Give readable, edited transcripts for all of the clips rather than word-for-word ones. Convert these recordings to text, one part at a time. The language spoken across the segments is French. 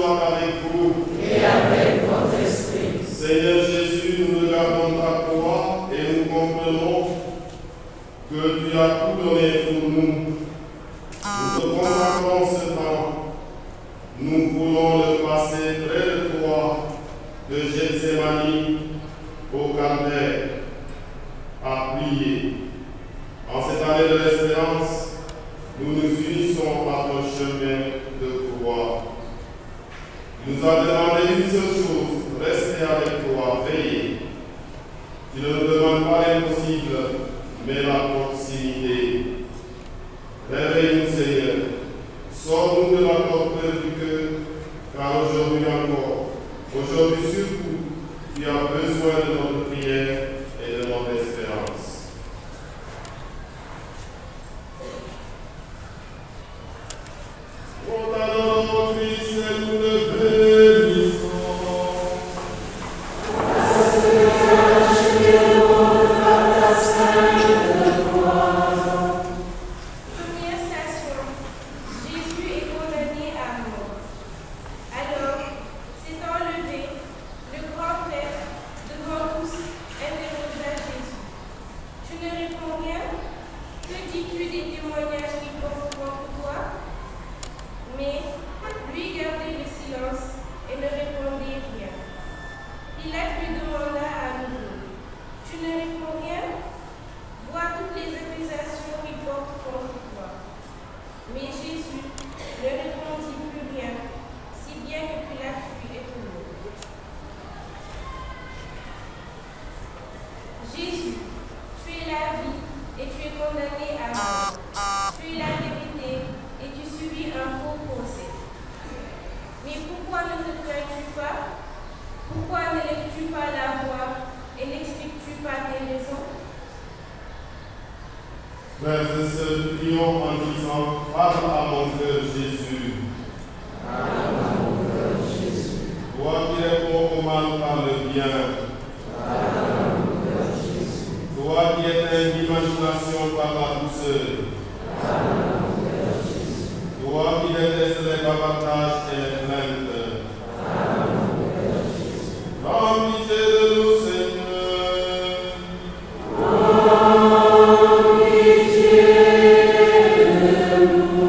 soit avec vous. Et avec votre esprit. Seigneur Jésus, nous regardons ta croix et nous comprenons que tu as tout donné pour nous. Nous te consacrons ce temps. Nous voulons le passer près de toi, de Gethsémani au calvaire, à prier. En cette année de l'espérance, nous nous unissons à ton chemin de croix. Tu nous as demandé une seule chose, rester avec toi, veiller. Tu ne nous demandes pas l'impossible, mais la proximité. Réveille-nous, Seigneur. Sors-nous de la torpeur du cœur, car aujourd'hui encore, aujourd'hui surtout, tu as besoin de notre prière et de notre espérance. Ô talent Christ, nous le bénissons. Première station. Jésus est condamné à mort. Alors, s'étant levé, le grand prêtre, devant tous, interrogea Jésus. Tu ne réponds rien? Que dis-tu des témoignages qui portent contre toi? Mais lui gardait le silence et ne répondait rien. Pilate lui demanda à nouveau. Tu ne réponds rien? Vois toutes les accusations qui portent contre toi. Mais Jésus ne répondit plus rien, si bien que Pilate fut étonné. Jésus, tu es la vie et tu es condamné à mort. Tu es la vérité et tu subis un faux procès. Mais pourquoi ne te plains-tu pas? Pourquoi ne lèves-tu pas la voix et n'expliques-tu pas tes raisons? Frères et sœurs, prions en disant, parle à mon cœur, Jésus. Parle à mon cœur, Jésus. Toi qui réponds au mal par le bien. Parle à mon cœur, Jésus. Toi qui éteins l'imagination par la douceur. Parle à mon cœur, Jésus. Toi qui détestes les bavardages et les plaintes. Parle à mon cœur, Jésus. Prends pitié de nous, Seigneur.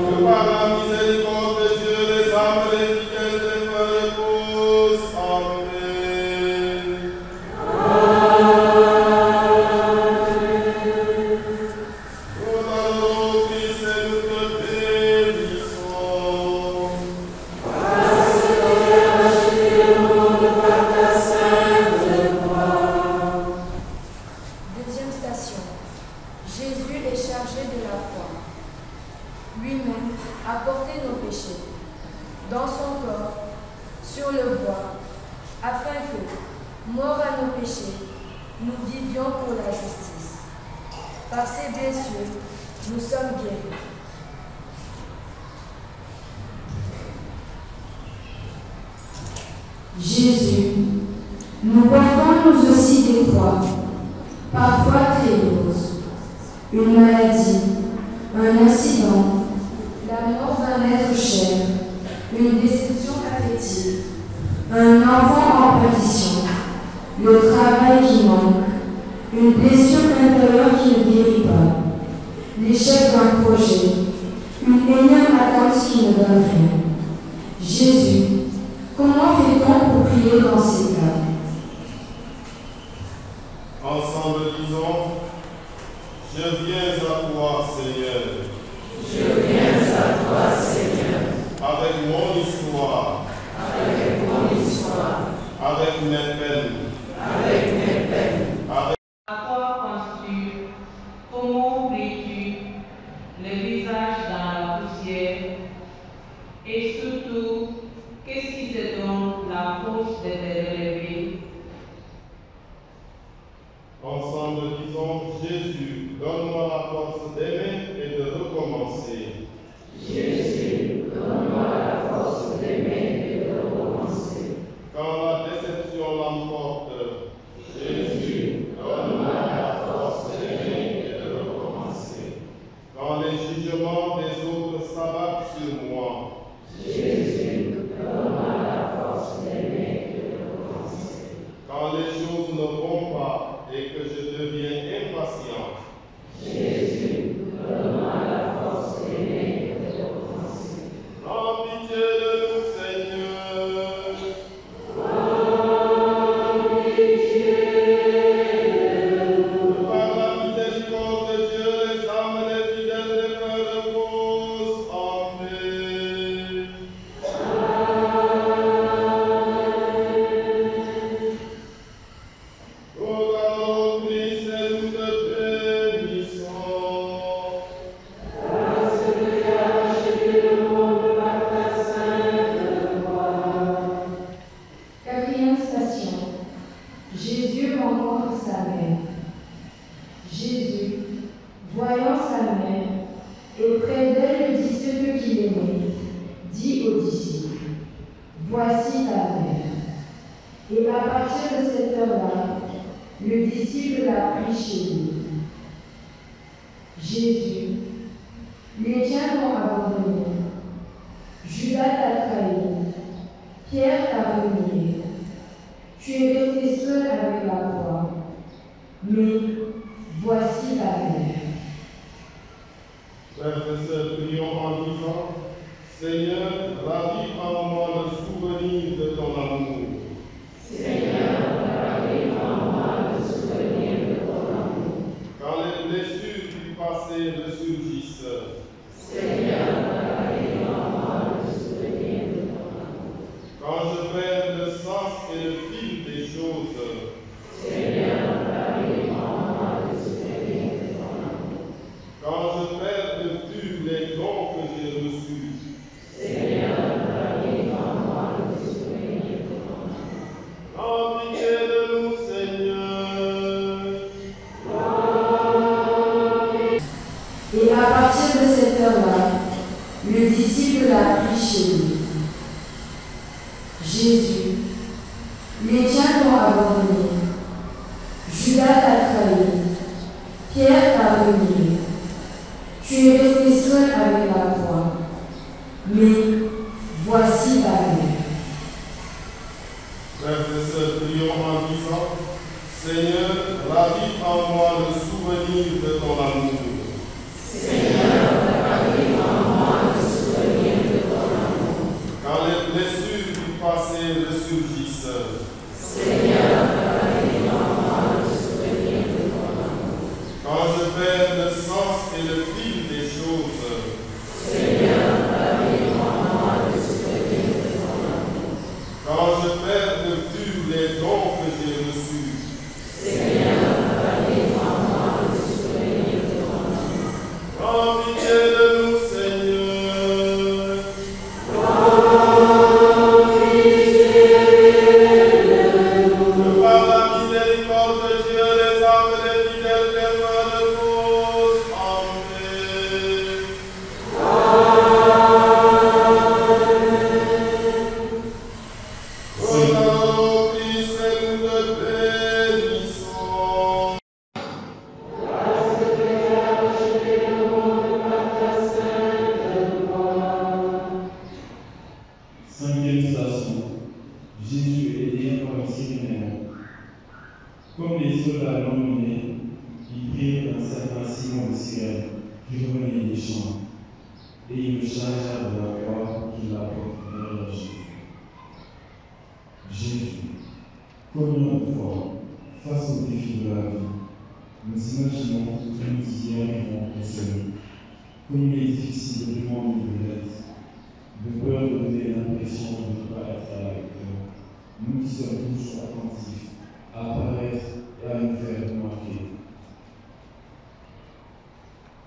Que par la miséricorde de Dieu, les âmes et les fidèles demeurent reposent. Amen. Ô talent Christ, nous te bénissons. Deuxième station. Jésus est chargé de la croix. Lui-même a porté nos péchés dans son corps, sur le bois, afin que, morts à nos péchés, nous vivions pour la justice. Par ses blessures, nous sommes guéris. Jésus, nous portons nous aussi des croix, parfois ténébreuses, une maladie, un incident, la mort d'un être cher, une déception affective, un enfant en perdition, le travail qui manque, une blessure intérieure qui ne guérit pas, l'échec d'un projet, une énième attente qui ne donne rien. Jésus, comment fait-on pour prier dans ces cas? Ensemble, disons, je viens à toi, Seigneur. Je viens à toi, Seigneur, Avec mon histoire, avec mon histoire, avec mes peines, avec mes peines. avec À quoi penses-tu? Comment oublies-tu? Le visage dans la poussière? Et surtout, qu'est-ce qui te donne la force de te relever? ensemble, disons, Jésus, donne-moi la force d'aimer et de recommencer. Jésus, donne-moi la force d'aimer et de recommencer. Quand la déception l'emporte voici ta mère. Et à partir de cette heure-là, le disciple l'a pris chez lui. Jésus, les tiens t'ont abandonné. Judas t'a trahi. Pierre t'a renié. Tu es resté seul avec la croix. Mais voici ta mère. Frères et sœurs, prions en disant, Seigneur, ravive en moi le souvenir de ton amour. Seigneur, ravive en moi le souvenir de ton amour. Quand les blessures du passé ressurgissent, Seigneur, ravive en moi le souvenir de ton amour. quand je perds le sens et le fil des choses, Seigneur, ravive en moi le souvenir de ton amour. quand je perds de vue les dons que j'ai reçus, Seigneur, ravive en moi le souvenir de ton amour. en pitié de nous, Seigneur. Et à partir de cette heure-là, le disciple l'a pris chez lui. Jésus, les tiens t'ont abandonné. Judas t'a trahi. Pierre t'a renié. Tu es resté seul avec la croix. Mais voici ta mère. Frères et sœurs, prions en disant, Seigneur, ravive en moi le souvenir de ton amour. Seigneur, ravive en moi le souvenir de ton amour. Quand les blessures du passé ressurgissent, Seigneur, ravive en moi le souvenir de ton amour. quand je perds le sens et le fil des choses, Seigneur, ravive en moi le souvenir de ton amour. quand je perds de vue les dons que j'ai reçus, Seigneur, ravive en moi le souvenir de ton amour. en pitié de nous, Seigneur. Que par la miséricorde de Dieu, les âmes des fidèles témoins reposent en paix. Au nom du Christ, nous te bénissons. Cinquième station. Jésus est aidé par le séminaire. Comme les soldats l'ont mené, ils prirent un certain Simon de Cyrène, qui revenait des champs, et ils le chargèrent de la croix qu'il apporte derrière Jésus. Jésus, combien de fois, face au défi de la vie, nous imaginons que nous y arrivons tout seuls, comme il est difficile de demander de l'aide, de peur de donner l'impression de ne pas être à la hauteur, nous qui sommes toujours attentifs à apparaître et à nous faire remarquer.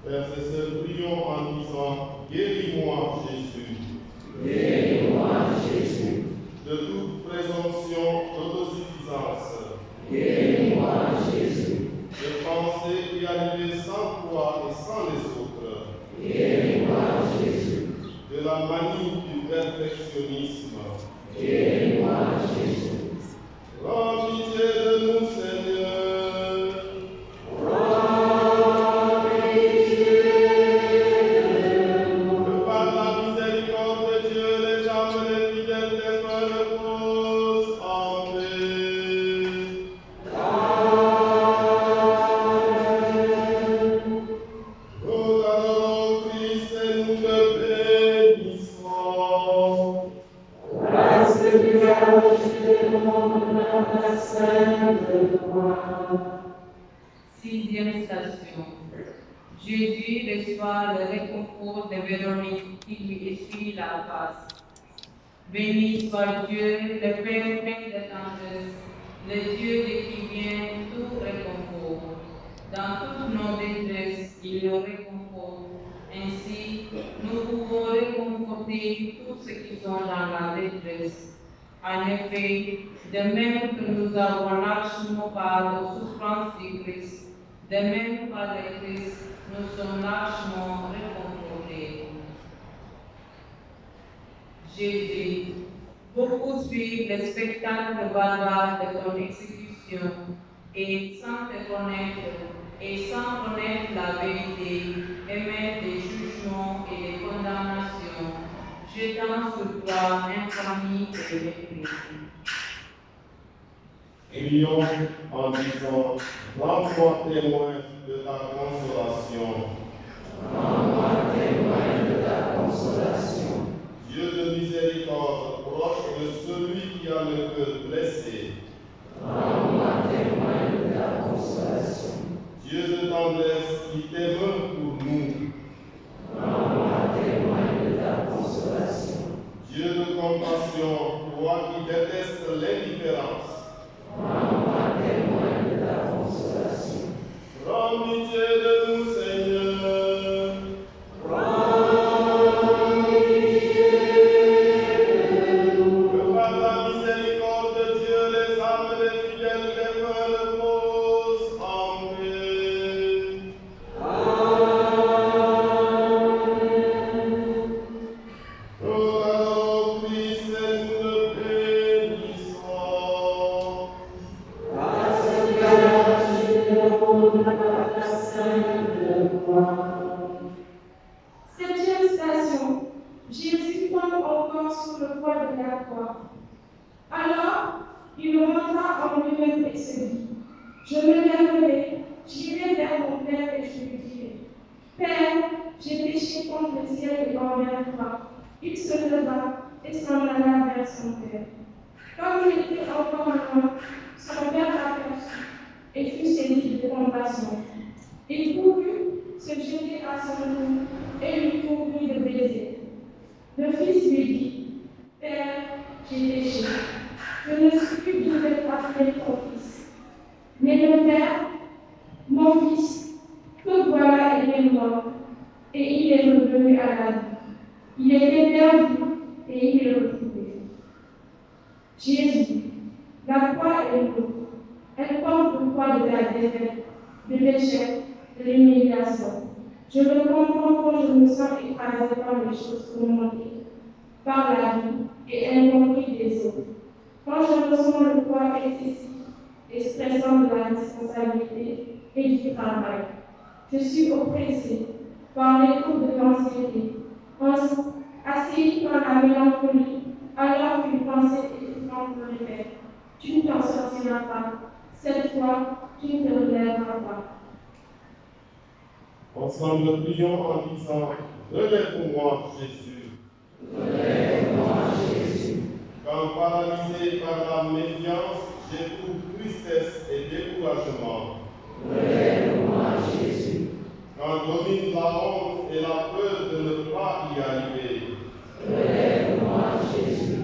Frères et sœurs, prions en disant, guéris-moi, Jésus, Guéris-moi, Jésus. de toute présomption d'autosuffisance, Guéris-moi, Jésus. de penser y arriver sans toi et sans les autres, Guéris-moi, Jésus. de la manie du perfectionnisme. Guéris-moi, Jésus. Rends pitié de nous, Seigneur. Que par la miséricorde de Dieu, les âmes des fidèles témoins reposent en paix. Nous adorons Christ et nous te bénissons. Grâce de Dieu a rejeté le monde dans la sainte croix. Sixième station. Jésus reçoit le réconfort de Véronique qui lui essuie la face. Béni soit Dieu, le Père plein de tendresse, le Dieu de qui vient tout réconfort. Dans toutes nos détresses, il nous réconforte. Ainsi, nous pouvons réconforter tous ceux qui sont dans la détresse. En effet, de même que nous avons largement part aux souffrances du Christ, de même par le Christ, nous sommes largement réconfortés. Jésus, Beaucoup suivent le spectacle barbare de ton exécution et sans connaître la vérité, émettent des jugements et des condamnations, jetant sur toi infamie et mépris. Prions en disant, rends-moi témoin de ta consolation. Rends-moi témoin de ta consolation. Dieu de miséricorde, proche de celui qui a le cœur blessé. Rends-moi témoin de ta consolation. Dieu de tendresse qui t'aime pour nous. Rends-moi témoin de ta consolation. Dieu de compassion, toi qui détestes l'indifférence. Rends-moi témoin de ta consolation. Prends pitié de nous, Seigneur. Prends pitié de nous. Que par la miséricorde de Dieu, les âmes des fidèles défunts reposent en paix. Nous allons Christ et nous le bénissons. Grâce à Dieu, la Sainte Croix. Septième station. Jésus tombe encore sur le poids de la croix. Alors, il monta en lui-même et se dit, je me lèverai, j'irai vers mon Père et je lui dirai, Père, j'ai péché contre le ciel et envers toi. Il se leva et s'en alla vers son Père. Comme il était encore loin, son Père l'aperçut et fut saisi de compassion. Il courut se jeter à son cou et lui courut de baiser. Le fils lui dit, Père, j'ai péché. Je ne suis plus digne d'être appelé ton fils. Mais le Père, mon fils, que voilà, il est mort, et il est revenu à la vie. Il était perdu, et il est retrouvé. Jésus, la croix est lourde. Elle porte le poids de la défaite, de l'échec, de l'humiliation. Je le comprends quand je me sens écrasé par les choses tourmentées, par la vie et incompris des autres. Quand je ressens le poids excessif et stressant de la responsabilité et du travail, je suis oppressée par les coups de l'anxiété, assaillie par la mélancolie, alors qu'une pensée étouffante me répète, tu ne t'en sortiras pas, cette fois, tu ne te relèveras pas. Ensemble, prions en disant, relève-moi, Jésus. Relève-moi, Jésus. Quand paralysé par la méfiance, j'éprouve tristesse et découragement. Relève-moi, Jésus. Quand domine la honte et la peur de ne pas y arriver. Relève-moi, Jésus.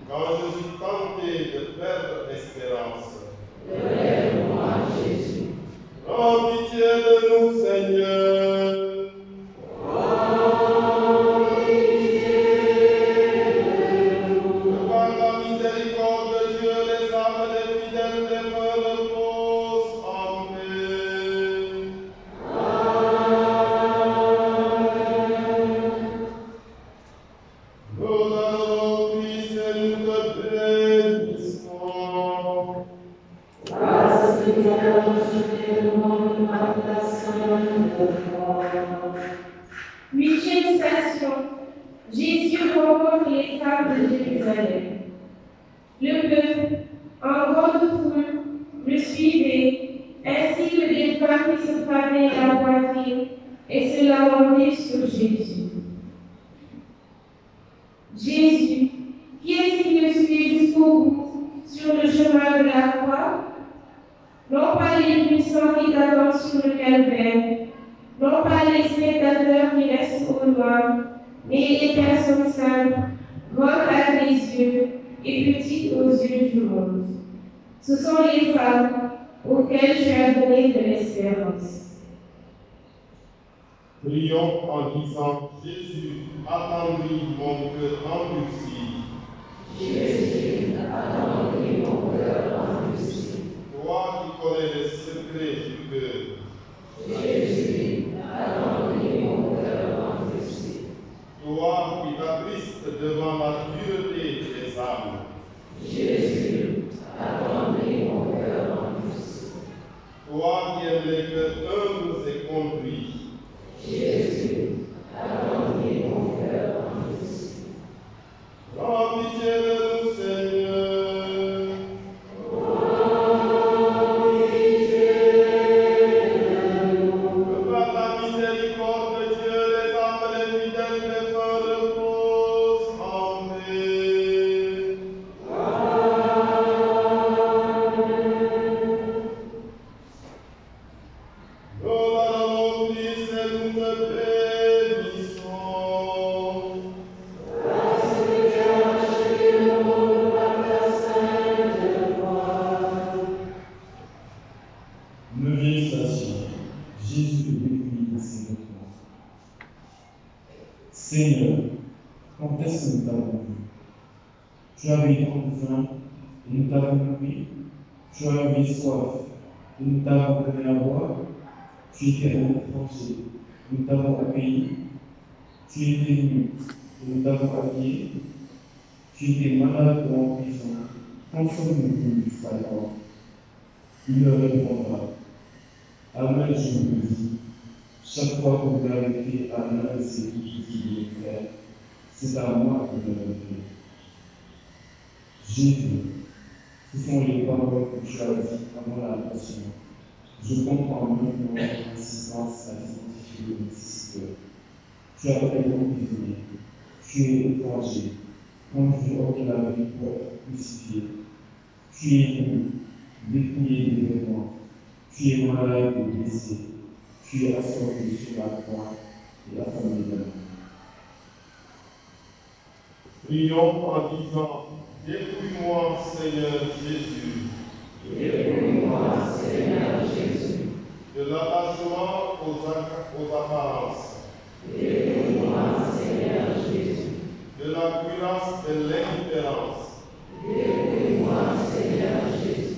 Quand je suis tenté de perdre espérance. Relève-moi, Jésus. Prends pitié de nous, Seigneur. Prends pitié de nous. Que par la miséricorde de Dieu, les âmes des fidèles défunts reposent en paix. Nous allons Christ et nous te bénissons. Grâce à Dieu, le monde par la Sainte Croix. Huitième station. Jésus rencontre les femmes de Jérusalem. Le peuple, en grande foule, le suivait, ainsi que des femmes qui se frappaient la poitrine et se lamentaient sur Jésus. Jésus, qui est-ce qui le suit jusqu'au bout sur le chemin de la croix? Non pas les puissants qui attendent sur le calvaire, non pas les spectateurs qui restent au loin, mais les personnes simples, grandes à tes yeux et petites aux yeux du monde. Ce sont les femmes auxquelles tu as donné de l'espérance. Prions en disant, Jésus, attendris mon cœur endurci. Jésus, attendris mon cœur endurci. Toi qui connais les secrets du cœur. Jésus, attendris mon cœur endurci. Toi qui t'attristes devant la dureté des âmes. Jésus, attendez mon cœur endurci. Toi qui aimes les cœurs humbles et conduits. Jésus, attendez mon cœur endurci. Prends pitié de nous, Seigneur. Que par la miséricorde de Dieu, les âmes les fidèles défunts reposent en paix. Nous allons Christ et nous te bénissons. Neuvième station. Jésus le dépouille de ses vêtements. Seigneur, quand est-ce que nous t'avons vu? Tu avais tant faim et nous t'avons nourri. Tu avais soif et nous t'avons donné à boire. Tu étais un étranger et nous t'avons accueilli. Tu étais nu et nous t'avons habillé. Tu étais malade ou en prison. Quand sommes-nous venus jusqu'à toi? Il leur répondra. Amen, je vous le dis, chaque fois que vous l'avez fait à l'un de ces petits frères, c'est à moi que vous l'avez fait. Jésus, ce sont les paroles que tu as dites avant la passion. Je comprends maintenant votre insistance à identifier le nécessitaire. Tu as été emprisonné, tu es étranger, conduit hors de la vie pour être crucifié. Tu es nu, dépouillé des vêtements. Tu es malade et blessé. Tu es assommé sur la croix et affamé de l'amour. Prions en disant, dépouille-moi, Seigneur Jésus. Dépouille-moi, Seigneur Jésus. De l'attachement aux apparences. Dépouille-moi, Seigneur Jésus. De la cuirasse de l'indifférence. Dépouille-moi, Seigneur Jésus.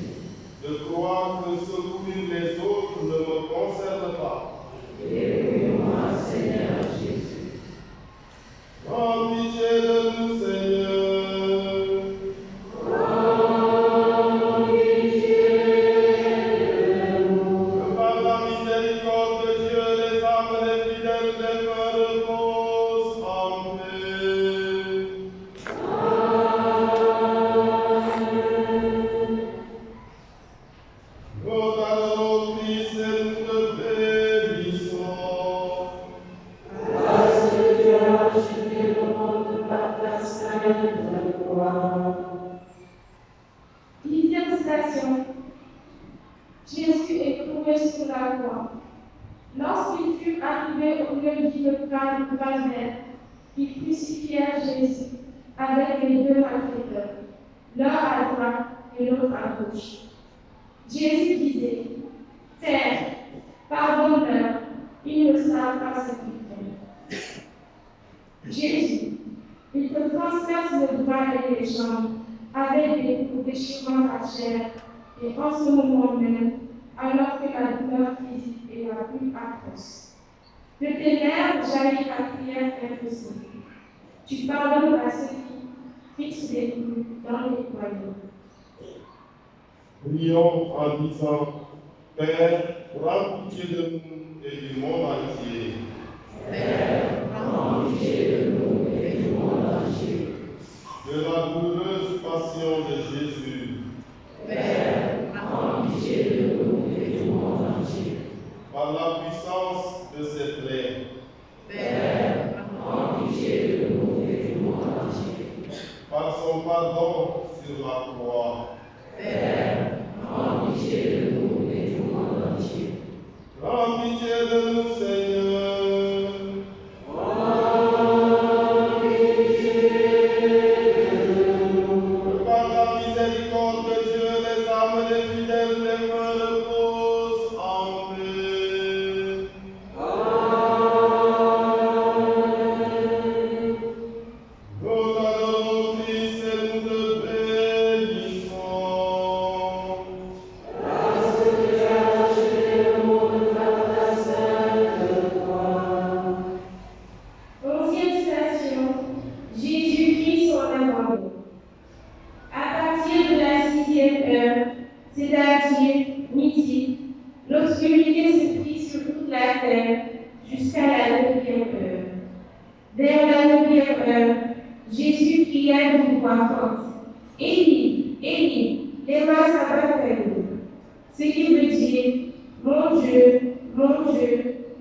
De croire que secourir les autres ne me concerne pas. Dépouille-moi, Seigneur Jésus. Prends pitié de nous, Seigneur. Prends pitié de nous. Que par la miséricorde de Dieu, les âmes les fidèles défunts reposent en paix. Nous allons Christ et nous te bénissons. Parce que tu as racheté le monde par ta sainte croix. Dixième station. Jésus est cloué sur la croix. Lorsqu'il fut arrivé au lieu dit le calvaire, ils crucifièrent Jésus avec les deux malfaiteurs, l'un à droite et l'autre à gauche. Jésus disait, Père, pardonne-leur, ils ne savent pas ce qu'ils font. Jésus, ils te transpercent le bras et les jambes avec des coups déchirant la chair, et en ce moment même, alors que la douleur physique est la plus atroce. De tes lèvres jaillit la prière impossible. Tu pardonnes à ceux qui fixent des coups dans les royaumes. Prions en disant, Père, prends pitié de nous et du monde entier. Père, prends pitié de nous et du monde entier. De la douloureuse passion de Jésus. Père, prends pitié de nous et du monde entier. Par la puissance de ses plaies. Père, prends pitié de nous et du monde entier. Par son pardon sur la croix. Père, prends pitié de nous et du monde entier. Prends pitié de nous, Seigneur. Prends pitié de nous. Par la miséricorde de Dieu, les âmes des fidèles défunts reposent en paix. Nous allons Christ et nous te bénissons. c'est-à-dire midi, l'obscurité se prit sur toute la terre jusqu'à la 9e heure. Vers la 9e heure, Jésus cria d'une voix forte, « Élie, Élie, lema sabachthani » ce qui veut dire, « Mon Dieu,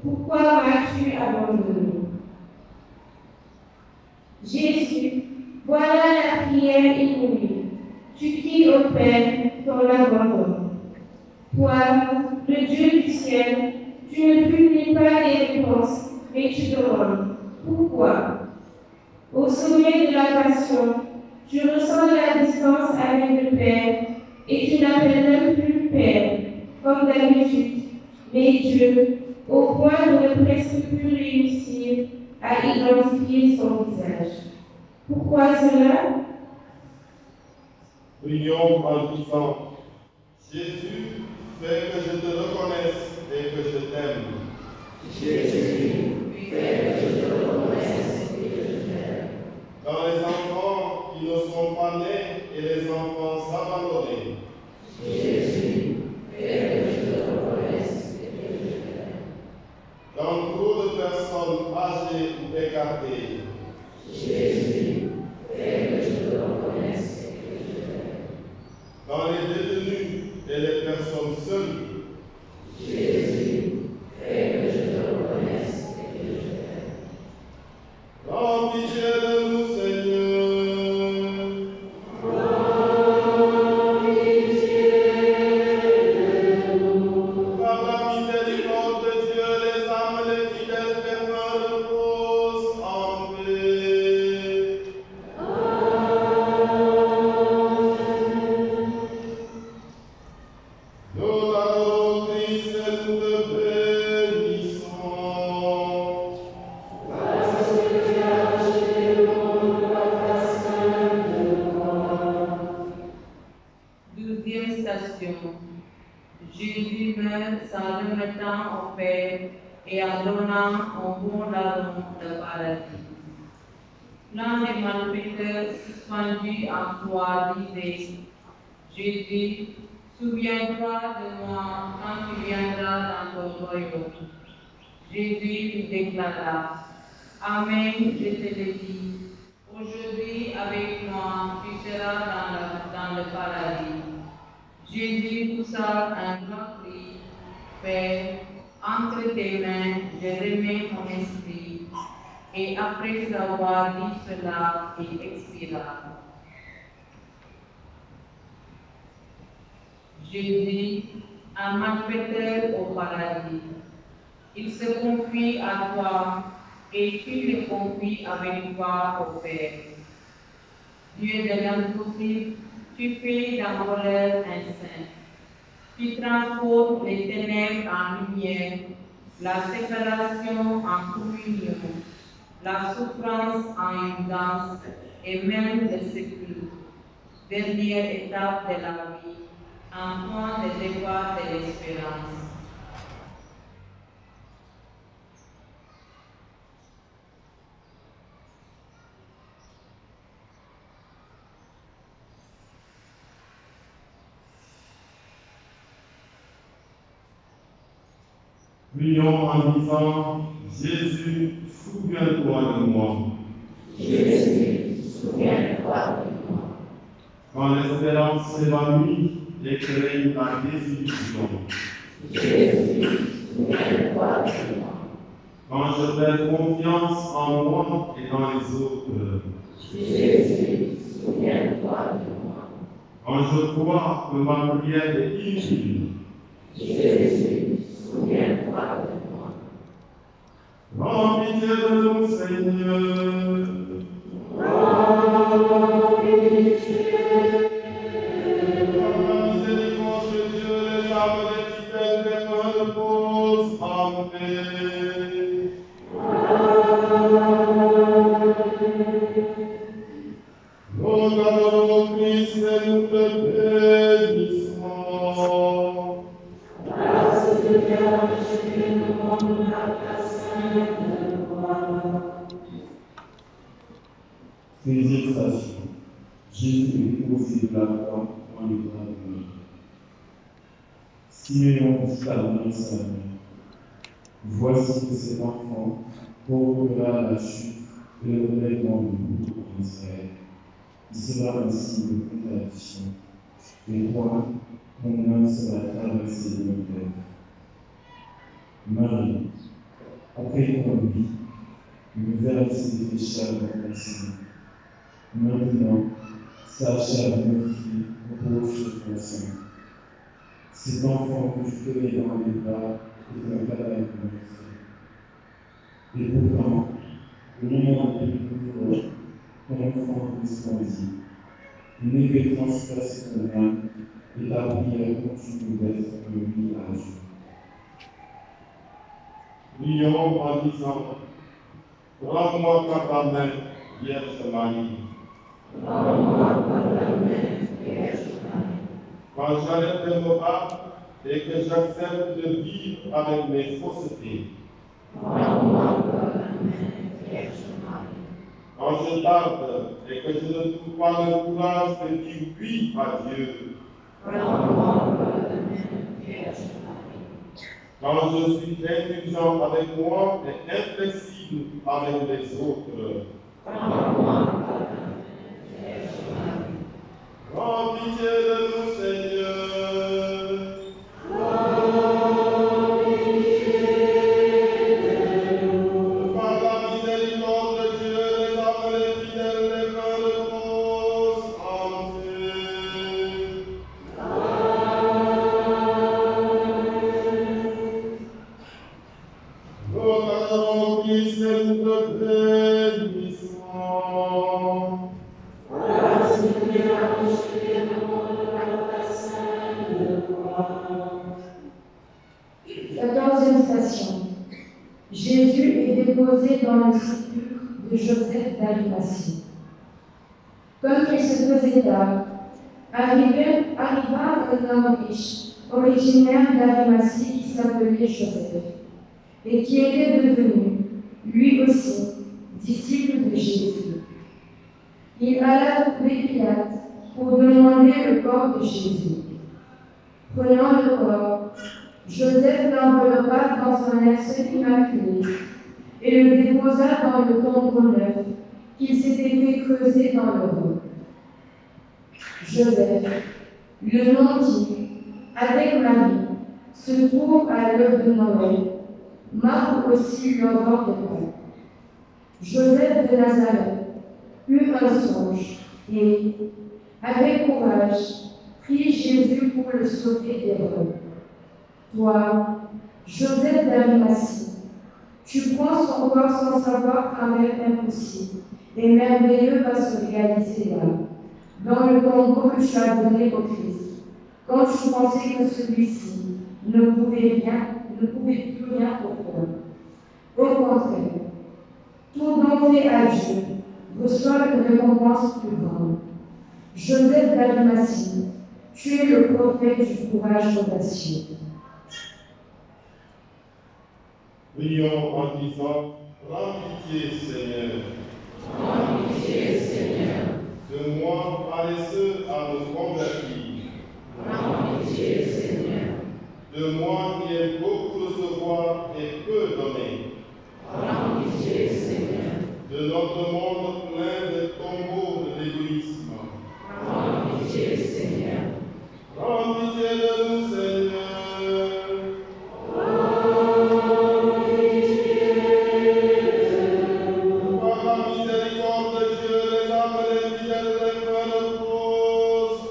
pourquoi m'as-tu abandonné ?» Jésus, voilà la prière inouïe. Tu cries au Père ton abandon. Toi, le Dieu du ciel, tu ne publies pas les réponses, mais tu demandes. Pourquoi? Au sommet de la passion, tu ressens la distance avec le Père et tu n'appelles même plus Père, comme d'habitude, mais Dieu, au point de ne presque plus réussir à identifier son visage. Pourquoi cela? Prions en disant, Jésus, fais que je te reconnaisse et que je t'aime. Jésus, fais que je te reconnaisse et que je t'aime. Dans les enfants qui ne sont pas nés et les enfants abandonnés. Jésus, fais que je te reconnaisse et que je t'aime. Dans trop de personnes âgées ou écartées. Jésus, fais que je te reconnaisse et que je t'aime. Dans les détenus et les personnes seules. Jésus, fais que je te reconnaisse et que je t'aime. Prends pitié de nous, Seigneur. Prends pitié de nous. Par la miséricorde de Dieu, les âmes les fidèles demeurent reposent en paix. Nous adorons Christ et nous te bénissons. Parce que tu as racheté le monde par ta sainte croix. 12e station. Jésus meurt s'en remettant au Père et en donnant un bon larron de paradis. L'un des malfaiteurs suspendu en croix disait, Jésus, souviens-toi de moi quand tu viendras dans ton royaume. Jésus lui déclara, Amen, je te le dis, aujourd'hui avec moi tu seras dans le paradis. Jésus poussa un grand cri, Père, entre tes mains je remets mon esprit. Et après avoir dit cela, il expira. Jésus, un malfaiteur au paradis. Il se confie à toi et tu le confies avec toi au Père. Dieu de l'impossible, tu fais d'un voleur un saint. Tu transformes les ténèbres en lumière, la séparation en communion, la souffrance en une danse et même le sépulcre, dernière étape de la vie, un point de départ de l'espérance. Prions en disant, Jésus, souviens-toi de moi. Jésus, souviens-toi de moi. Quand l'espérance s'évanouit et que règne la désillusion. Jésus, souviens-toi de moi. Quand je perds confiance en moi et dans les autres. Jésus, souviens-toi de moi. Quand je crois que ma prière est inutile. Jésus, souviens-toi de moi. Prends pitié de nous, Seigneur. Prends pitié. Par la miséricorde de Dieu, les âmes des fidèles demeurent reposent en paix. Nous adorons Christ et nous te bénissons. Parce que tu as racheté le monde par ta sainte croix. 13e station. Jésus est posé de la croix en état de mort. Siméon dit à Marie sa mère, voici que cet enfant provoquera la chute et le relèvement de beaucoup en Israël. Il sera un signe de contradiction. Et toi, ton main sera traversée de mon cœur. Marie, après qu'on vit, le Verbe s'est déchargé dans ton sein. Maintenant, sache à modifier, repose sur ton sein. Cet enfant que tu tenais dans les bras est un cadavre meurtri. Et pourtant, au moment de découvrir ton enfant resplendit. Une épée transperce ton âme et ta prière continue d'être un oui à Dieu. Prions en disant, rends-moi par ta main, Vierge Marie. Rends-moi par la main, Vierge Marie. Quand j'arrête de me battre et que j'accepte de vivre avec mes faussetés. Rends-moi par la main, Vierge Marie. Quand je tarde et que je ne trouve pas le courage de dire oui à Dieu. Rends-moi par la main, Vierge Marie. Quand je suis indulgent avec moi et inflexible avec les autres. Rends-moi par la main, Vierge Marie. Prends pitié de nous, Seigneur. Par la miséricorde de Dieu, les âmes les fidèles, les mains reposent en Dieu. Nous t'adorons, Christ, et nous te bénissons. Quatorzième station. Jésus est déposé dans le sépulcre de Joseph d'Arimathie. Comme il se faisait tard, arriva un homme riche, originaire d'Arimathie, qui s'appelait Joseph, et qui était devenu, lui aussi, disciple de Jésus. Il alla trouver Pilate pour demander le corps de Jésus. Prenant le corps, Joseph l'enveloppa dans un linceul immaculé et le déposa dans le tombeau neuf qu'il s'était fait creuser dans le roc. Joseph, le nom dit, avec Marie, se trouve à l'heure de Noël, marque aussi l'aurore de Pâques. Joseph de Nazareth eut un songe et, avec courage, prit Jésus pour le sauver des Romains. Toi, Joseph d'Arimathie, tu prends son corps sans savoir qu'un rêve impossible et merveilleux va se réaliser là, dans le tombeau que tu as donné au Christ, quand tu pensais que celui-ci ne pouvait plus rien pour toi. Au contraire, tout don fait à Dieu reçoit une récompense plus grande. Joseph d'Arimathie, tu es le prophète du courage audacieux. Prions en disant, prends pitié, Seigneur. Prends pitié, Seigneur. De moi, paresseux à me convertir. Prends pitié, Seigneur. De moi qui ai beaucoup recevoir et peu donner. Prends pitié, Seigneur. De notre monde plein de tombeaux de l'égoïsme. Prends pitié, Seigneur. Prends pitié de nous, Seigneur. Par la miséricorde de Dieu, les âmes les fidèles, les mains reposent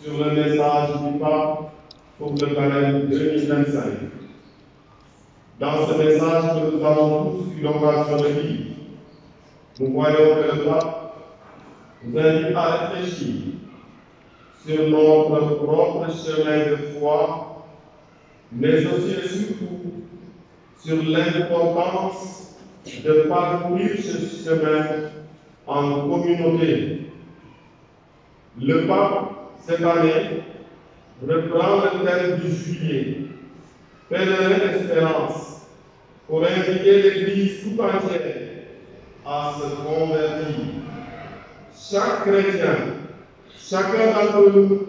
sur le message du pape pour le carême 2025. Dans ce message que nous avons tous eu l'occasion de lire, nous voyons que le pape nous invite à réfléchir sur notre propre chemin de foi, mais aussi et surtout sur l'importance de parcourir ce chemin en communauté. Le pape, cette année, reprend le thème du juillet, pèlerin d'espérance, pour inviter l'Église tout entière à se convertir. Chaque chrétien, chacun d'entre nous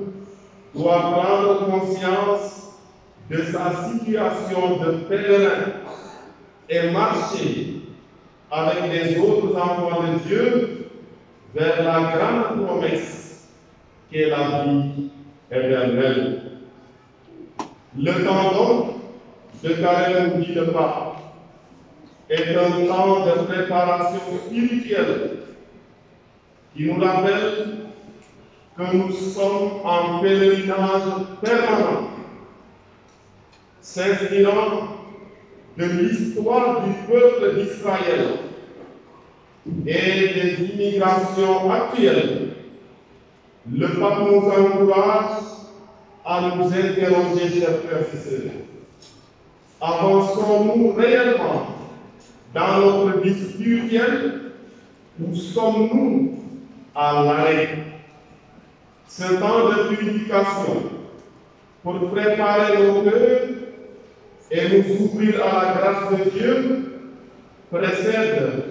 doit prendre conscience de sa situation de pèlerin et marcher avec les autres enfants de Dieu vers la grande promesse qu'est la vie éternelle. Le temps donc de carême, dit le pape, est un temps de préparation spirituelle qui nous rappelle que nous sommes en pèlerinage permanent, s'inspirant de l'histoire du peuple d'Israël et des immigrations actuelles. Le pape nous encourage à nous interroger, chers frères et sœurs. Avançons-nous réellement dans notre vie spirituelle ou sommes-nous à l'arrêt? Ce temps de purification pour préparer nos cœurs et nous ouvrir à la grâce de Dieu précède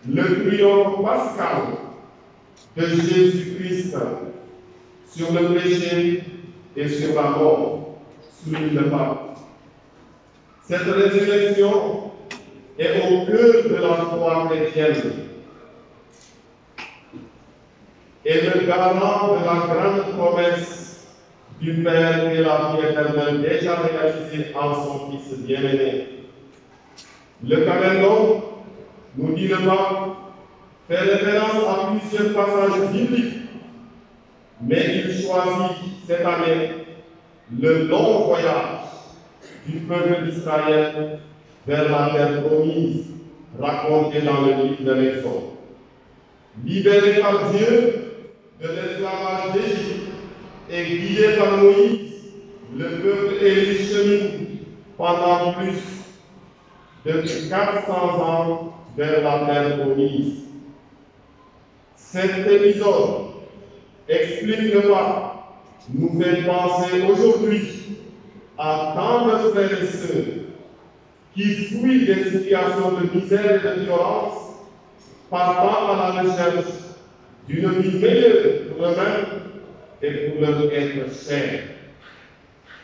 le triomphe pascal de Jésus-Christ sur le péché et sur la mort, souligne le pape. Cette résurrection est au cœur de la foi chrétienne et le garant de la grande promesse du Père et la vie éternelle déjà réalisée en son Fils bien-aimé. Le carême donc, nous dit le pape, fait référence à plusieurs passages bibliques, mais il choisit cette année le long voyage du peuple d'Israël vers la terre promise, racontée dans le livre de l'Exode. Libéré par Dieu de l'esclavage d'Égypte et guidé par Moïse, le peuple élu chemine pendant plus de 400 ans vers la terre promise. Cet épisode explique le pape, nous fait penser aujourd'hui à tant de frères et sœurs qui fuient des situations de misère et de violence, partant à la recherche d'une vie meilleure pour eux-mêmes et pour leur être cher,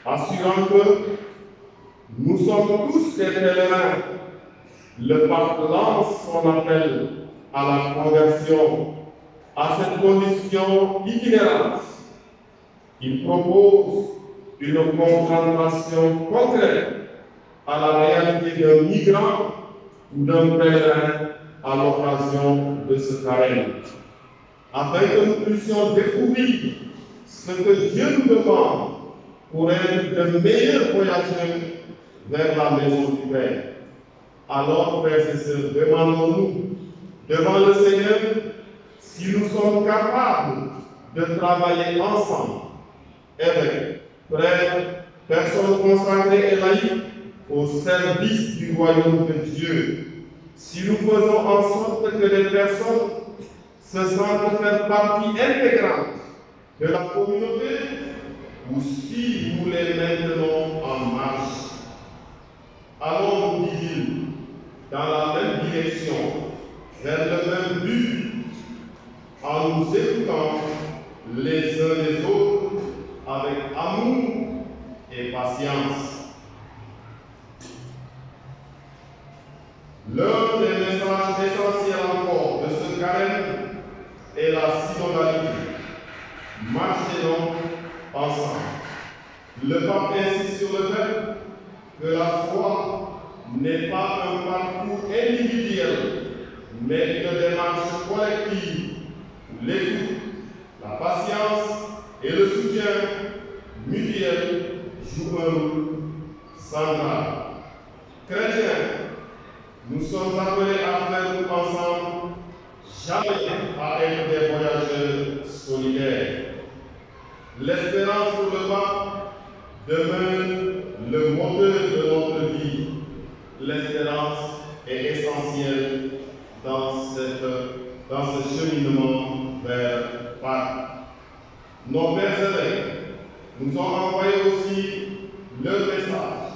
assurant que nous sommes tous des pèlerins. Le pape lance son appel à la conversion, à cette condition itinérante. Il propose une concentration concrète à la réalité d'un migrant ou d'un pèlerin à l'occasion de ce carême, afin que nous puissions découvrir ce que Dieu nous demande pour être de meilleurs voyageurs vers la maison du Père. Alors, frères et sœurs, demandons-nous devant le Seigneur si nous sommes capables de travailler ensemble, évêques, prêtres, personnes consacrées et laïques, au service du royaume de Dieu. Si nous faisons en sorte que les personnes se sentent faire partie intégrante de la communauté, ou si nous les maintenons en marche. Allons, dit-il, dans la même direction, vers le même but, en nous écoutant les uns les autres avec amour et patience. L'un des messages essentiels encore de ce carême est la synodalité. Marchez donc ensemble. Le pape insiste sur le fait que la foi n'est pas un parcours individuel, mais une démarche collective. L'écoute, la patience et le soutien mutuel jouent un rôle central. Chrétiens, nous sommes appelés à faire ensemble, jamais à être des voyageurs solidaires. L'espérance pour le bas demeure le moteur de notre vie. L'espérance est essentielle dans ce cheminement vers Pâques. Nos pères évêques nous ont envoyé aussi leur message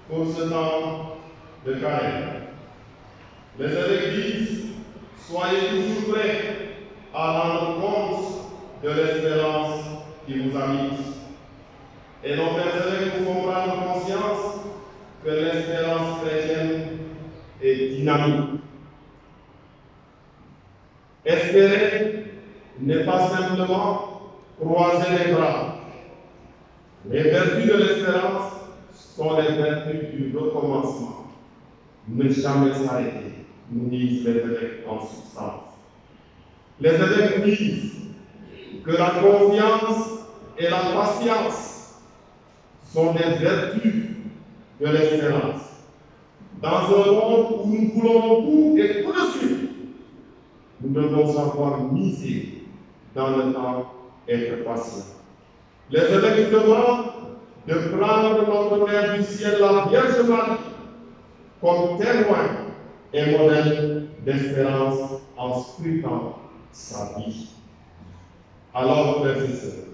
pour ce temps de carême. Les évêques disent: soyez toujours prêts à rendre compte de l'espérance qui vous habite. Et nos pères évêques nous font prendre conscience que l'espérance chrétienne est dynamique. Espérer n'est pas simplement croiser les bras. Les vertus de l'espérance sont les vertus du recommencement. Ne jamais s'arrêter, nous disent les évêques en substance. Les évêques nous disent que la confiance et la patience sont des vertus de l'espérance. Dans un monde où nous voulons tout et tout de suite, nous devons savoir miser dans le temps et être patients. Les évêques nous demandent de prendre notre Mère du ciel, la Vierge Marie, comme témoin et modèle d'espérance en scrutant sa vie. Alors, frères et sœurs,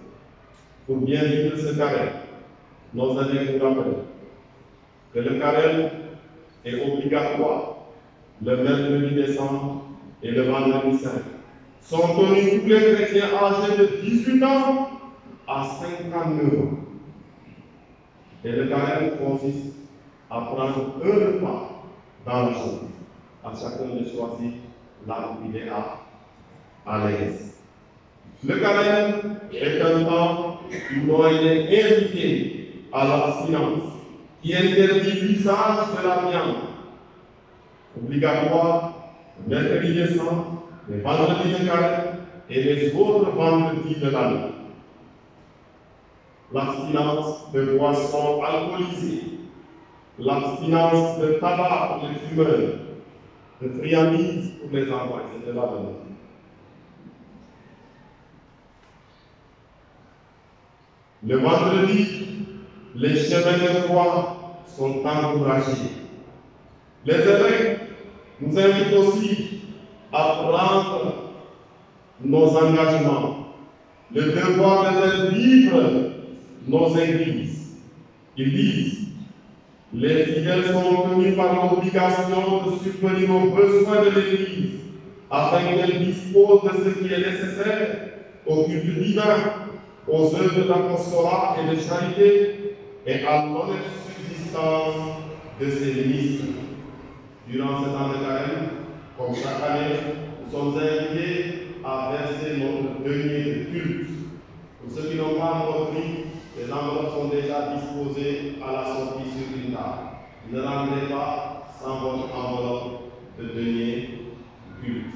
pour bien vivre ce carême, nos évêques nous rappellent que le carême est obligatoire le mercredi décembre et le vendredi saint. Sont tenus tous les chrétiens âgés de 18 ans à 59 ans. Et le carême consiste à prendre un repas dans la journée. À chacun de choisir là où il est à l'aise. Le carême est un temps où nous avons été invités à l'abstinence, qui interdit l'usage de la viande. Obligatoire, le mercredi décembre, les vendredis de carême et les autres vendredis de l'année. L'abstinence de boissons alcoolisées, l'abstinence de tabac pour les fumeurs, de friandises pour les enfants, etc. Le vendredi, les chemins de foi sont encouragés. Les évêques nous invitent aussi à prendre nos engagements, le devoir de faire vivre nos églises. Ils disent: les fidèles sont tenus par l'obligation de subvenir aux besoins de l'Église afin qu'elle dispose de ce qui est nécessaire au culte divin, aux œuvres d'apostolat et de charité et à l'honnête subsistance de ses ministres. Durant ce temps de carême, comme chaque année, nous sommes invités à verser notre denier de culte. Pour ceux qui n'ont pas encore pris, les enveloppes sont déjà disposées à la sortie sur une table. Ne rentrez pas sans votre enveloppe de denier de culte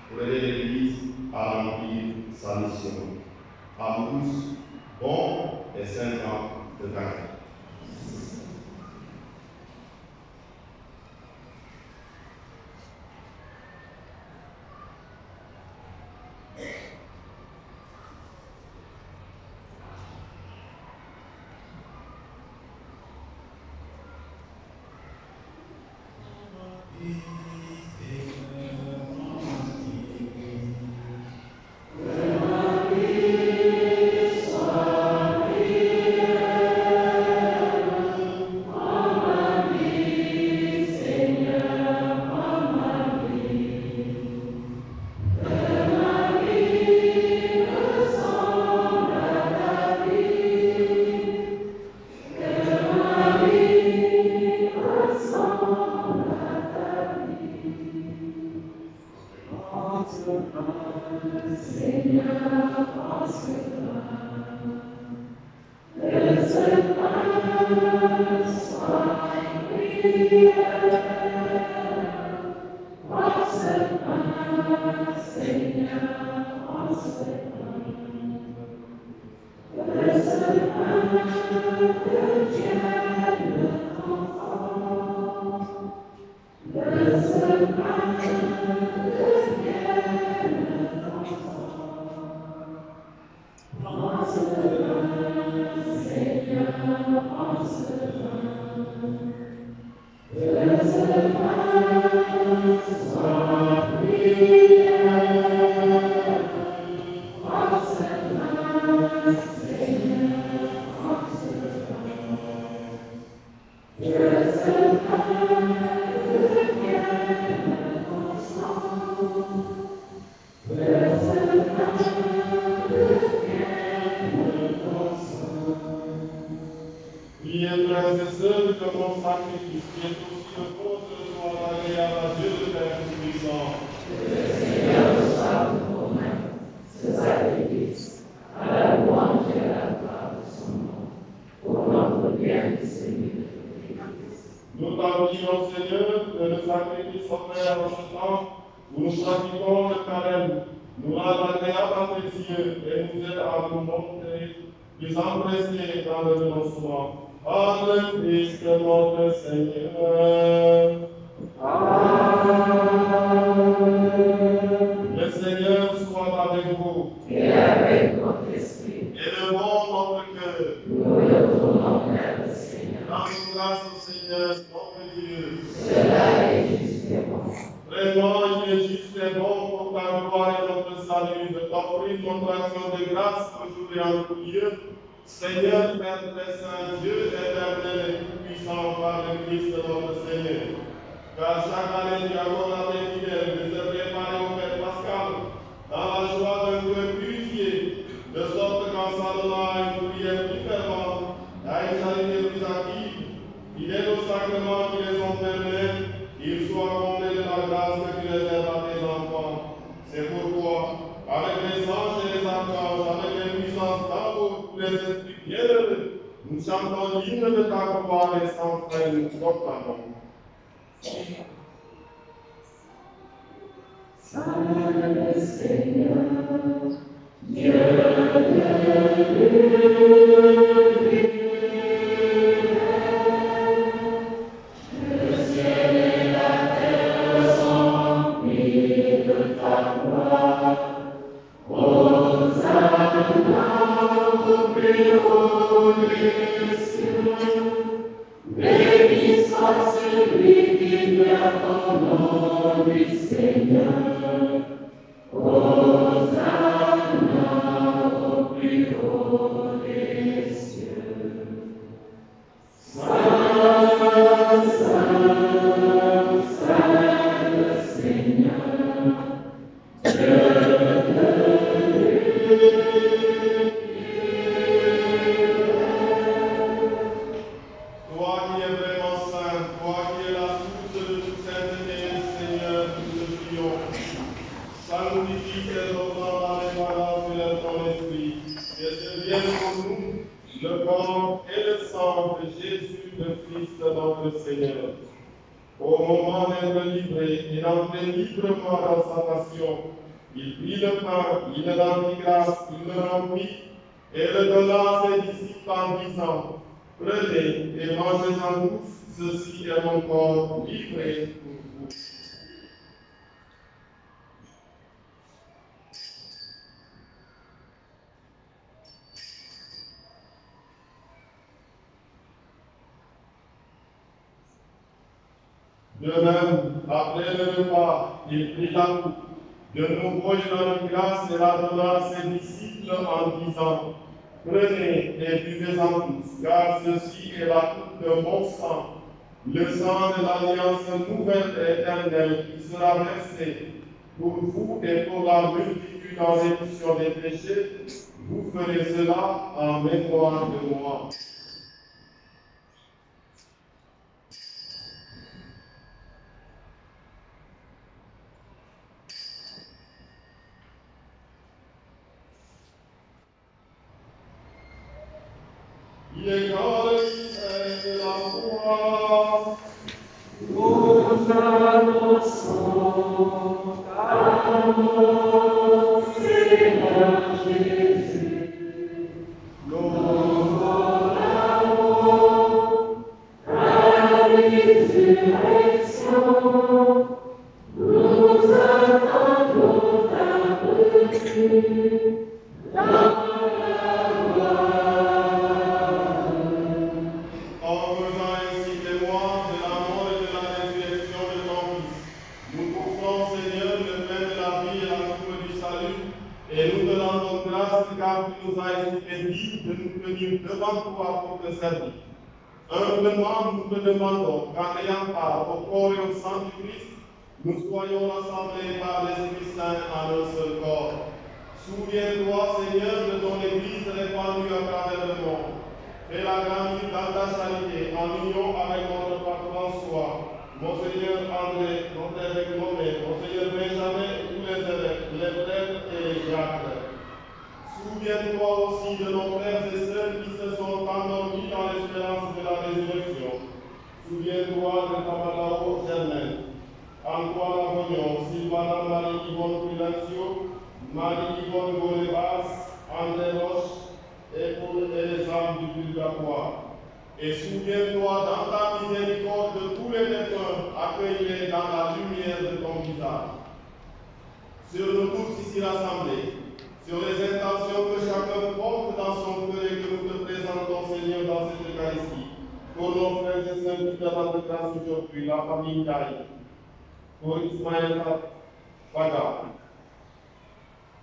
pour aider l'Église à remplir sa mission. À vous tous, bon et 5 ans de carême. Priez, frères et sœurs, que mon sacrifice, qui est aussi le vôtre, soit agréable à Dieu le Père Tout-Puissant. Que le Seigneur reçoive de vos mains ce sacrifice à la louange et à la gloire de son nom, pour notre bien et celui de toute l'Église. Nous t'en prions, Seigneur, que le sacrifice offert en ce temps, où nous pratiquons le carême, nous rende agréable à tes yeux et nous aide à nous montrer plus empressés dans le renoncement. Par le Christ notre Seigneur. Le Seigneur soit avec vous. Et avec votre esprit, Élevons notre cœur. nous le tournons vers le Seigneur. Rendons grâce au Seigneur, notre Dieu. Cela est juste et bon. Vraiment, il est juste et bon pour ta gloire et notre salut de t'offrir notre action de grâce aujourd'hui en tout lieu. Seigneur, Père très saint, Dieu éternel et tout-puissant par le Christ notre Seigneur. Car chaque année, tu accordes à tes fidèles de se préparer au Père Pascal dans la joie d'un cœur purifié, de sorte qu'en s'adonnant à une prière plus fervente, à une charité plus active, fidèles aux sacrements qui les ont permis, qu'ils soient comblés de la grâce que tu réserves à tes enfants. C'est pourquoi, avec les anges et les archanges, avec les puissances d'en haut, tous les esprits bienheureux, nous chantons l'hymne de ta gloire et sans fin nous proclamons. Saint le Seigneur, Dieu de l'univers, le ciel et la terre sont remplis de ta gloire. Hosanna au plus haut des cieux. Béni soit celui qui vient au nom du Seigneur. Hosanna au plus haut des cieux. Saint, Saint, Saint le Seigneur, Dieu de l'univers. Toi qui es vraiment saint, toi qui es la source de toute sainteté, Seigneur, nous te prions. Sanctifie ces offrandes dans les paroles de ton esprit, et devienne pour nous le corps et le sang de Jésus, le Christ notre Seigneur. Au moment d'être livré et d'entrer librement dans sa passion, il prit le pain, il le rendit grâce, il le rompit et le donna à ses disciples en disant: Prenez et mangez-en tous, ceci est mon corps livré pour vous. De même, après le repas, il prit la coupe. De nouveau, il rendit grâce et la donna à ses disciples en disant: Prenez et buvez-en tous, car ceci est la coupe de mon sang, le sang de l'alliance nouvelle et éternelle qui sera versé pour vous et pour la multitude en rémission des péchés. Vous ferez cela en mémoire de moi. Il est grand le mystère de la foi. Nous annonçons ta mort, Seigneur Jésus. Nous devant toi pour te servir. Humblement, nous te demandons qu'en ayant part au corps et au sang du Christ, nous soyons rassemblés par l'Esprit Saint en un seul corps. Souviens-toi, Seigneur, de ton Église répandue à travers le monde. Fais-la grandir dans ta charité, en union avec notre pape François, Monseigneur André, notre évêque nommé, Monseigneur Benjamin, tous les évêques, les prêtres et les diacres. Souviens-toi aussi de nos frères et sœurs qui se sont endormis dans l'espérance de la résurrection. Souviens-toi de Tamatao Germaine, Antoine Avognon, Sylvana Marie-Yvonne Prudencio, Marie-Yvonne Golebas, André Roche et pour les âmes du purgatoire. Et souviens-toi dans ta miséricorde de tous les défunts, accueille-les dans la lumière de ton visage. Sur nous tous ici rassemblés, sur les intentions que chacun porte dans son cœur et que nous te présentons, Seigneur, dans cette Eucharistie, pour nos frères et sœurs qui te rendent grâce aujourd'hui, la famille Ndiaye, pour Ismaël Faga,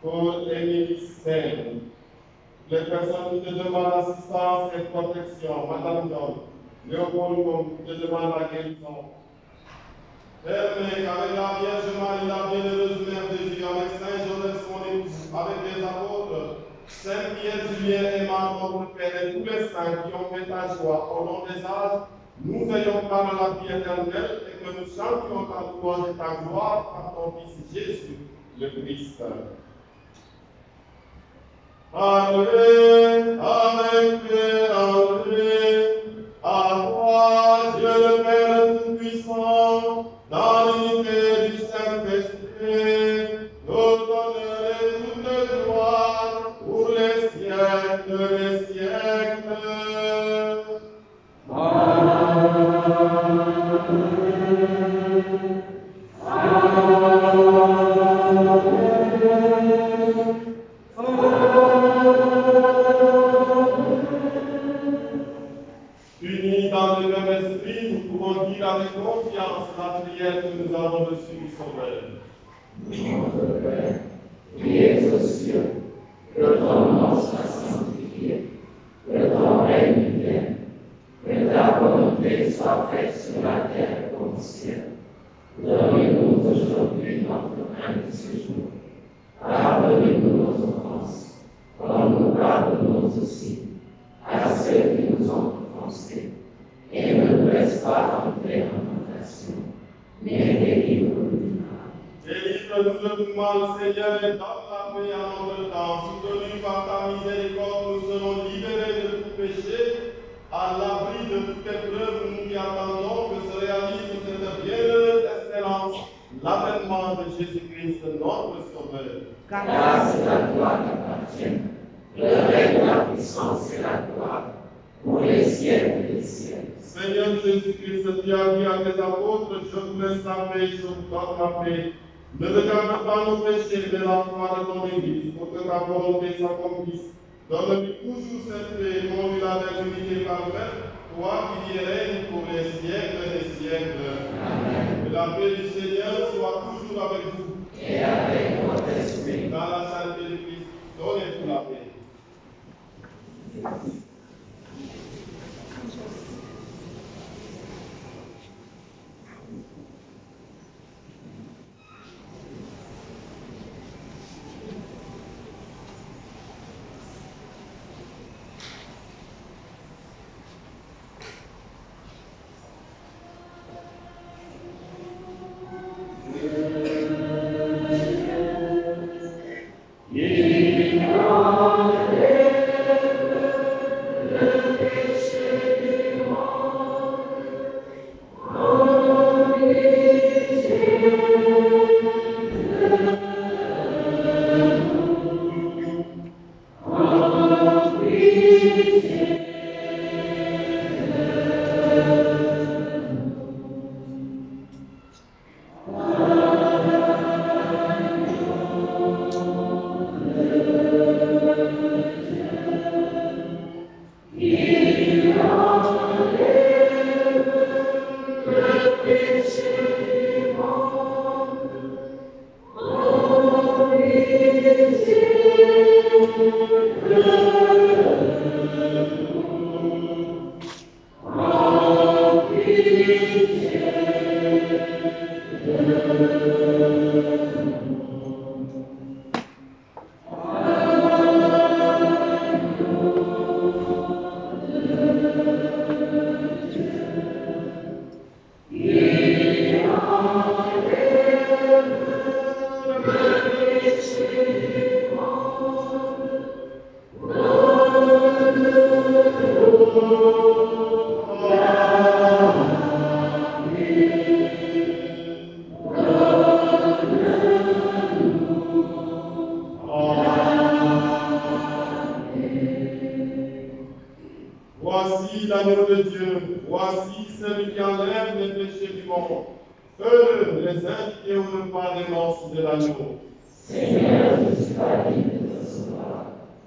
pour Émilie Sen, les personnes qui te demandent assistance et protection, Madame Dom, Léopold Ngom, qui te demande la guérison. Père, avec la Vierge Marie, la bienheureuse Mère de Dieu, avec Saint Joseph, son époux, avec les apôtres, Saint Pierre, Julien et Marc, notre Père, et tous les saints qui ont fait ta joie au long des âges, nous ayons par la vie éternelle et que nous chantions ta louange et ta gloire par ton Fils Jésus, le Christ. André, avec Père André, à toi, Dieu le Père Tout-Puissant, dans l'unité du Saint-Esprit, nous donnerai toute gloire pour les siècles des siècles. Unis dans le même esprit, nous pouvons dire avec confiance la prière que nous avons reçue du Sauveur. Notre Père, qui es aux cieux, que ton nom soit sanctifié, que ton règne vienne, que ta volonté soit faite sur la terre comme au ciel. Donne-nous aujourd'hui notre pain de ce jour. Pardonne-nous nos offenses, comme nous pardonnons aussi à ceux qui nous ont offensés. Et ne nous laisse pas entrer en tentation, mais délivre-nous du mal. Délivre-nous de tout mal, Seigneur, et donne la paix à notre temps. Soutenus par ta miséricorde, nous serons libérés de tout péché, à l'abri de toute épreuve, nous qui attendons que se réalise cette bienheureuse espérance, l'avènement de Jésus-Christ, notre Sauveur. Car c'est la gloire qui appartient, le règne, la puissance et la gloire, pour les siècles des siècles. Seigneur Jésus-Christ, tu as dit à tes apôtres, je vous laisse la paix, je vous donne la paix. Ne regarde pas nos péchés, mais la foi de ton Église, pour que ta volonté s'accomplisse. Donne-lui toujours cette paix, conduis-la vers l'unité parfaite, toi qui y règnes pour les siècles des siècles. Amen. Que la paix du Seigneur soit toujours avec vous. Et avec votre esprit. Dans la sainteté du Christ, donnez-vous la paix. Voici l'agneau de Dieu, voici celui qui enlève les péchés du monde. Heureux les invités au repas des noces de l'agneau. Seigneur, je ne suis pas digne de recevoir,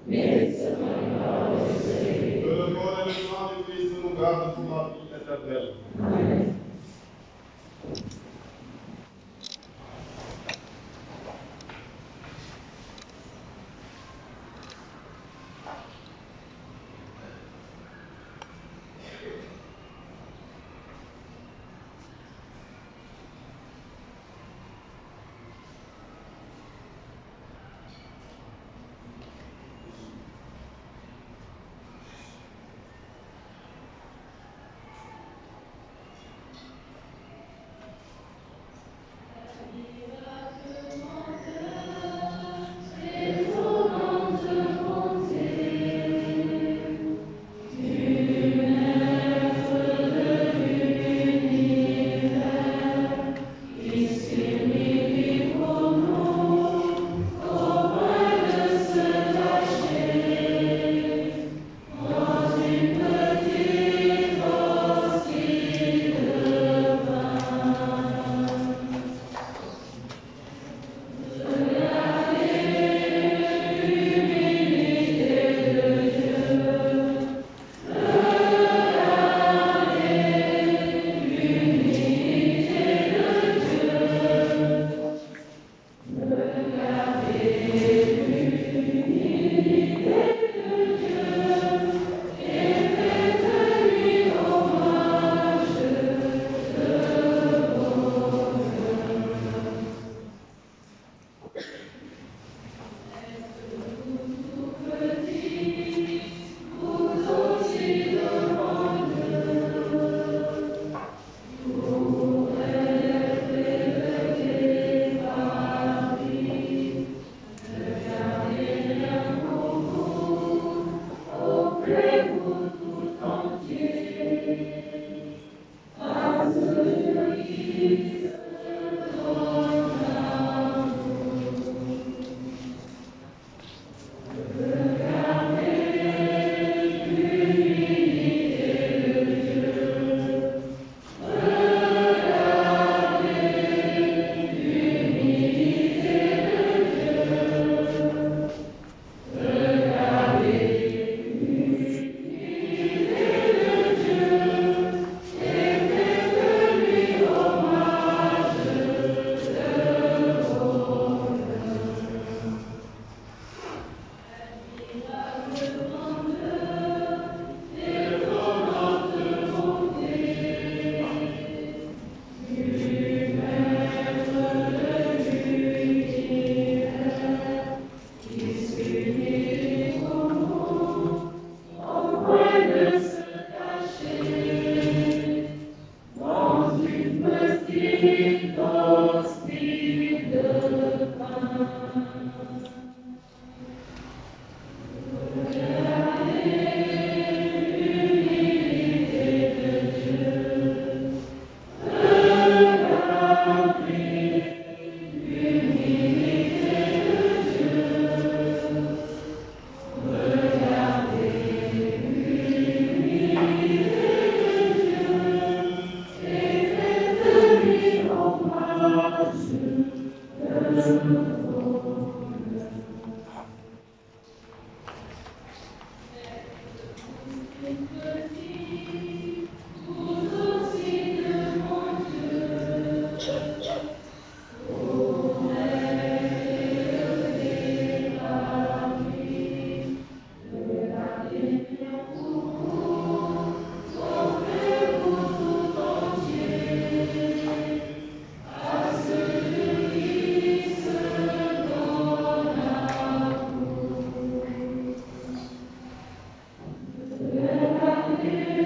mais seulement une parole de Que le corps et le sang de Christ nous gardent pour la vie éternelle.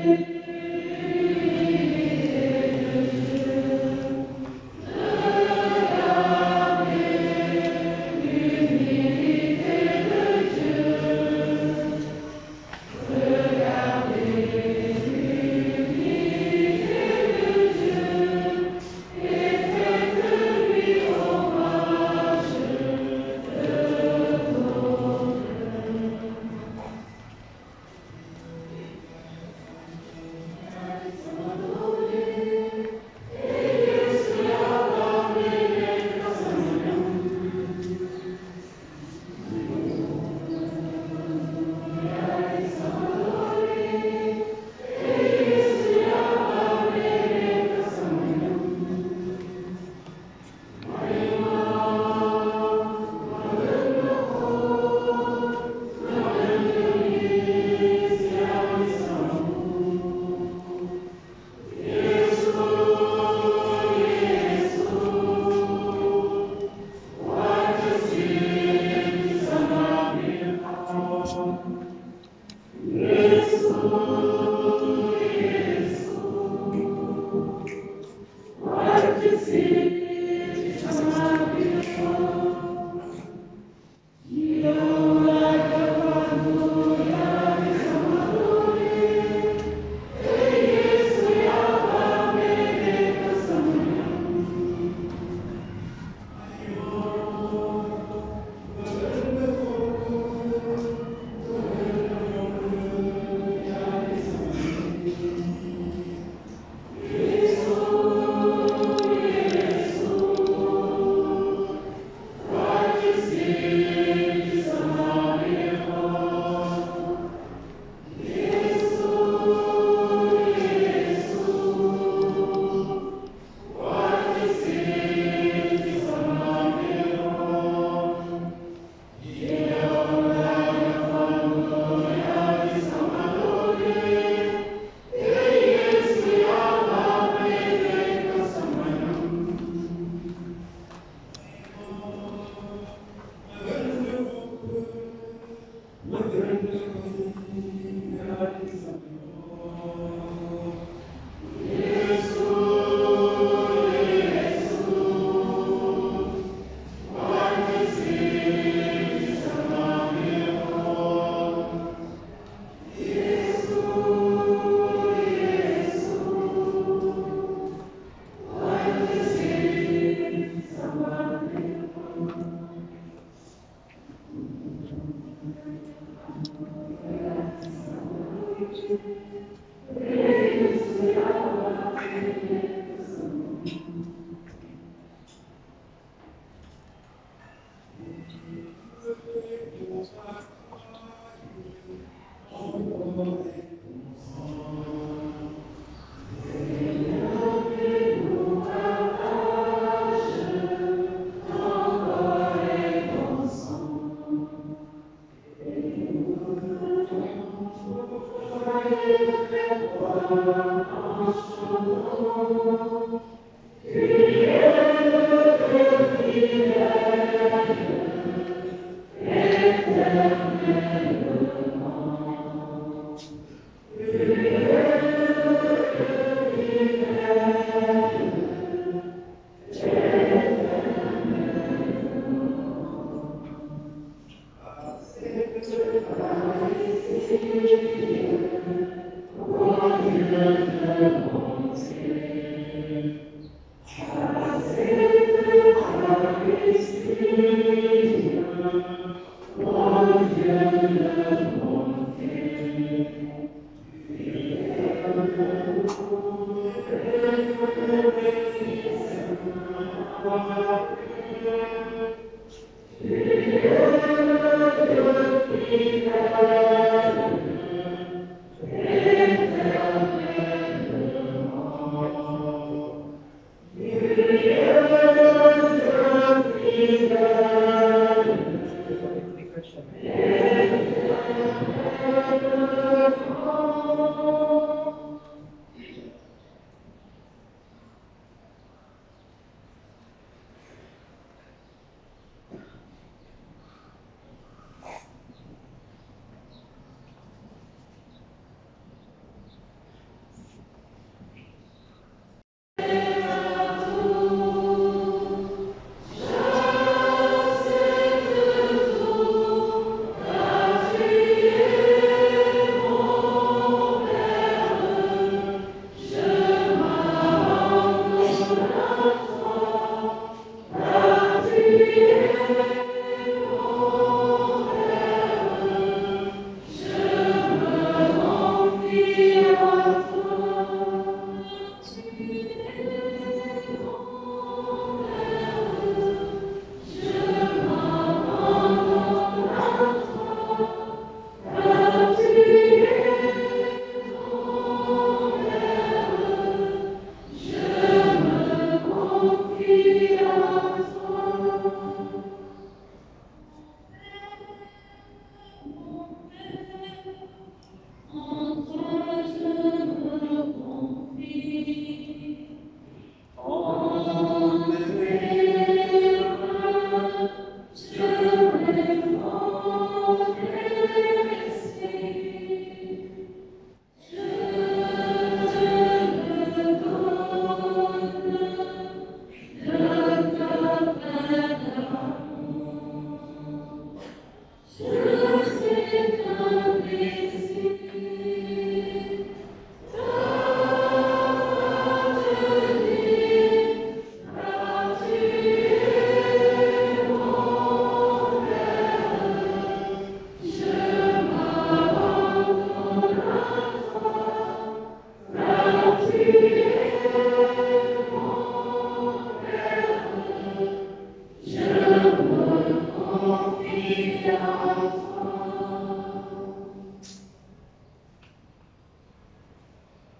Amen.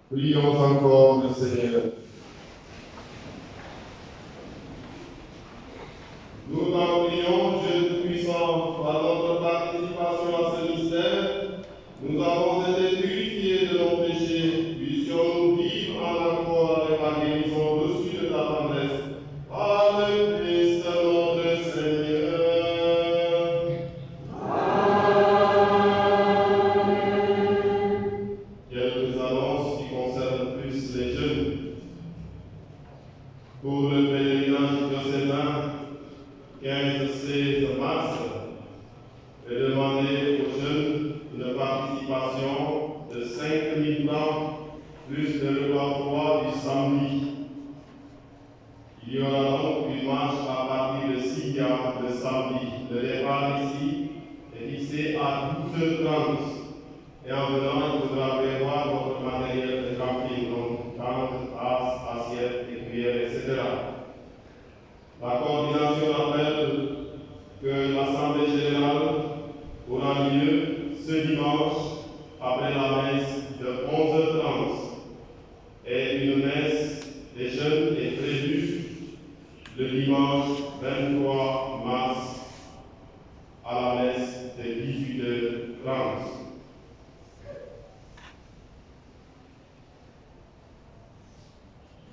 Prions encore le Seigneur. Nous t'en prions, Dieu Tout-Puissant, par notre participation à ce mystère, nous avons été purifiés de nos péchés. Puissions-nous vivre en accord avec la guérison reçue de ta tendresse. Par le Christ notre Seigneur. Quelques annonces qui concernent plus les jeunes. Pour le pèlerinage diocésain 15-16 mars, est demandé aux jeunes une participation de 5 000 francs plus le repas du samedi. Il y aura donc une marche à partir de 6 heures le samedi. Le départ ici est fixé à 12h30. Et en venant, il faudra prévoir votre matériel de camping, donc tente, tasses, assiettes, cuillères, etc. La coordination rappelle que l'Assemblée générale aura lieu ce dimanche après la messe de 11h30 et une messe des jeunes est prévue le dimanche 23 mars à la messe de 18h30.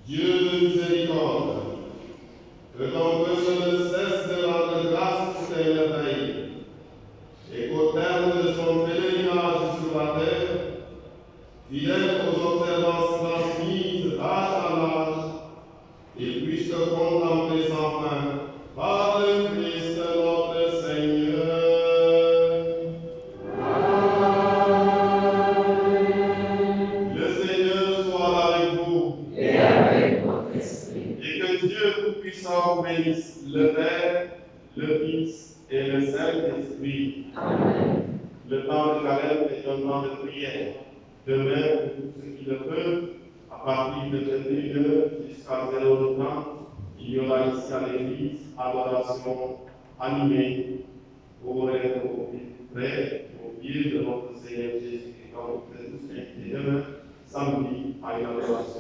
Dieu de miséricorde, que ton peuple ne cesse de rendre grâce pour tes merveilles, et qu'au terme de son pèlerinage sur la terre, fidèle aux observances transmises d'âge en âge, il puisse te contempler sans fin par le Christ notre Seigneur. Le Seigneur soit avec vous. Et avec votre esprit. Et que Dieu Tout-Puissant vous bénisse, le Père, le Fils et le Saint-Esprit. Amen. Le temps de carême est un temps de prière. Demain, pour tous ceux qui le peuvent, à partir de 21h jusqu'à 0h30, il y aura ici à l'église adoration animée pour être au près, au pied de notre Seigneur Jésus-Christ. Donc, vous êtes tous invités demain, samedi, à une adoration.